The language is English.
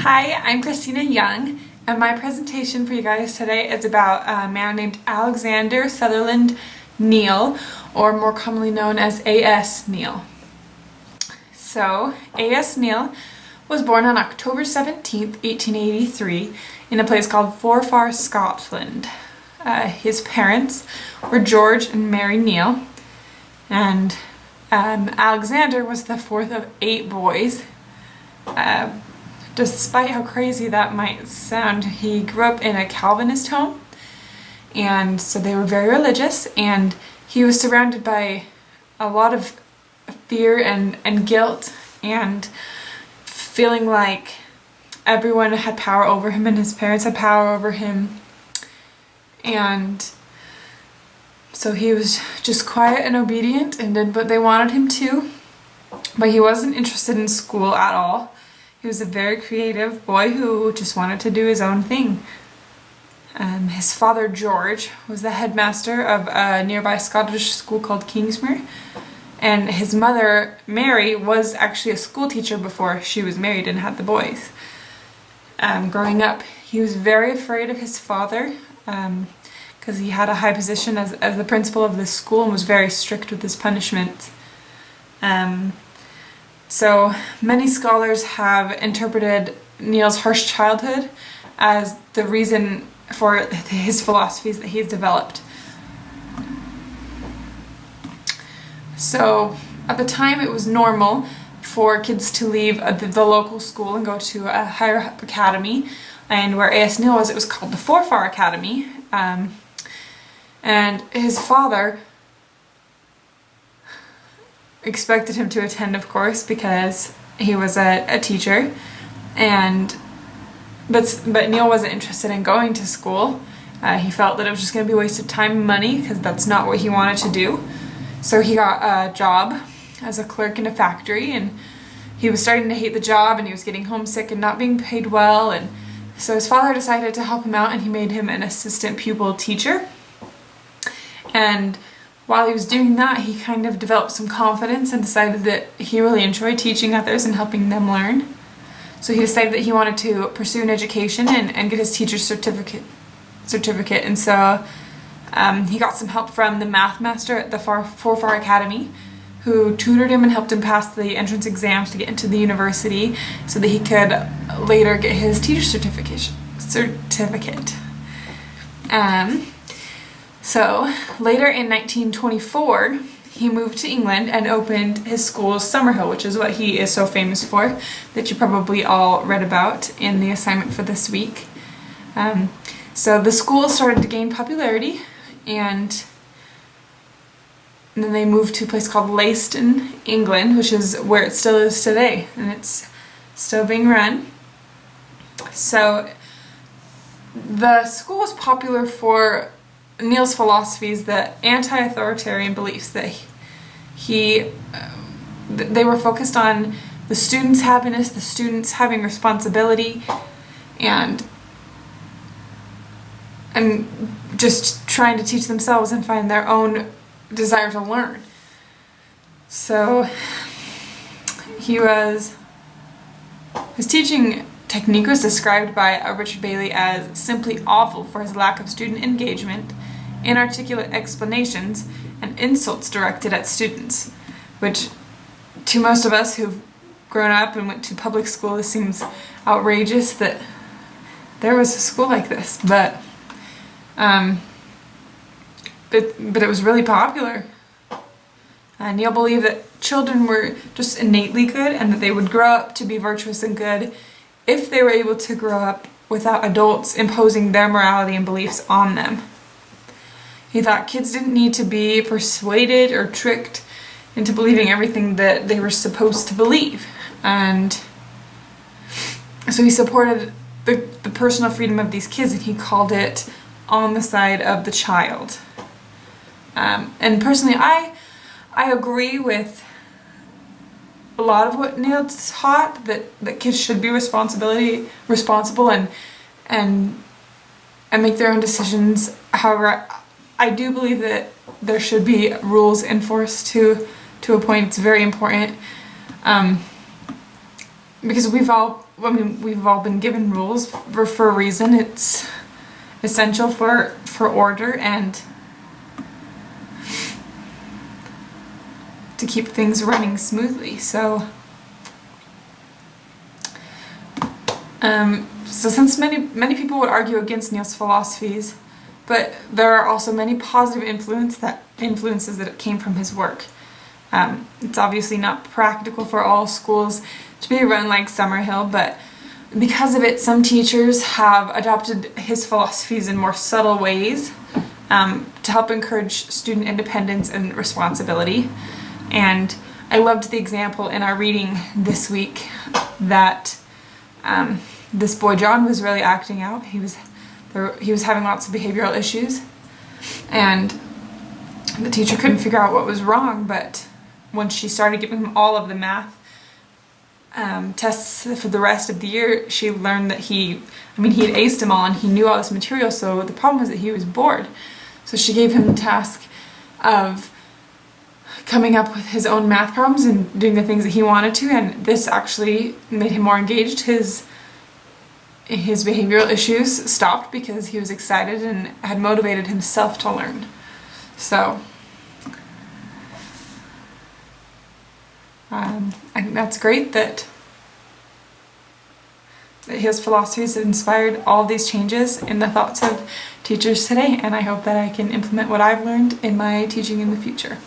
Hi, I'm Kristina Young, and my presentation for you guys today is about a man named Alexander Sutherland Neill, or more commonly known as A.S. Neill. So, A.S. Neill was born on October 17th, 1883, in a place called Forfar, Scotland. His parents were George and Mary Neill, and Alexander was the fourth of 8 boys. Despite how crazy that might sound, he grew up in a Calvinist home, and so they were very religious, and he was surrounded by a lot of fear and guilt, and feeling like everyone had power over him and his parents had power over him. And so he was just quiet and obedient and did what they wanted him to, but he wasn't interested in school at all. He was a very creative boy who just wanted to do his own thing. His father, George, was the headmaster of a nearby Scottish school called Kingsmere, and his mother, Mary, was actually a school teacher before she was married and had the boys. Growing up, he was very afraid of his father because he had a high position as the principal of this school and was very strict with his punishment. So many scholars have interpreted Neill's harsh childhood as the reason for his philosophies that he's developed. So at the time it was normal for kids to leave the local school and go to a higher up academy, and where A.S. Neill was, it was called the Forfar Academy, and his father expected him to attend, of course, because he was a teacher, but Neill wasn't interested in going to school. He felt that it was just going to be a waste of time and money because that's not what he wanted to do. So he got a job as a clerk in a factory, and he was starting to hate the job, and he was getting homesick and not being paid well, and so his father decided to help him out, and he made him an assistant pupil teacher. And while he was doing that, he kind of developed some confidence and decided that he really enjoyed teaching others and helping them learn. So he decided that he wanted to pursue an education and get his teacher's certificate. And so he got some help from the math master at the Forfar Academy, who tutored him and helped him pass the entrance exams to get into the university so that he could later get his teacher's certificate. So later in 1924, he moved to England and opened his school, Summerhill, which is what he is so famous for, that you probably all read about in the assignment for this week. So the school started to gain popularity, and then they moved to a place called Leiston, England, which is where it still is today, and it's still being run. So the school was popular for Neill's philosophies, the anti-authoritarian beliefs that they were focused on the students' happiness, the students having responsibility, and just trying to teach themselves and find their own desire to learn. So his teaching technique was described by Richard Bailey as simply awful for his lack of student engagement, inarticulate explanations, and insults directed at students, which to most of us who've grown up and went to public school, this seems outrageous that there was a school like this, but it was really popular. Neill believed that children were just innately good and that they would grow up to be virtuous and good if they were able to grow up without adults imposing their morality and beliefs on them. He thought kids didn't need to be persuaded or tricked into believing everything that they were supposed to believe. And so he supported the personal freedom of these kids, and he called it on the side of the child. And personally, I agree with a lot of what Neill taught, that kids should be responsible and make their own decisions. However, I do believe that there should be rules enforced to a point. It's very important, because we've all I mean, we've all been given rules for a reason. It's essential for order and to keep things running smoothly. So since many people would argue against NEILL's philosophies, but there are also many positive influences that came from his work. It's obviously not practical for all schools to be run like Summerhill, but because of it, some teachers have adopted his philosophies in more subtle ways to help encourage student independence and responsibility. And I loved the example in our reading this week that this boy John was really acting out. He was having lots of behavioral issues, and the teacher couldn't figure out what was wrong, but once she started giving him all of the math tests for the rest of the year, she learned that he had aced them all and he knew all this material, so the problem was that he was bored. So she gave him the task of coming up with his own math problems and doing the things that he wanted to, and this actually made him more engaged. His behavioral issues stopped because he was excited and had motivated himself to learn. So I think that's great that his philosophies have inspired all of these changes in the thoughts of teachers today, and I hope that I can implement what I've learned in my teaching in the future.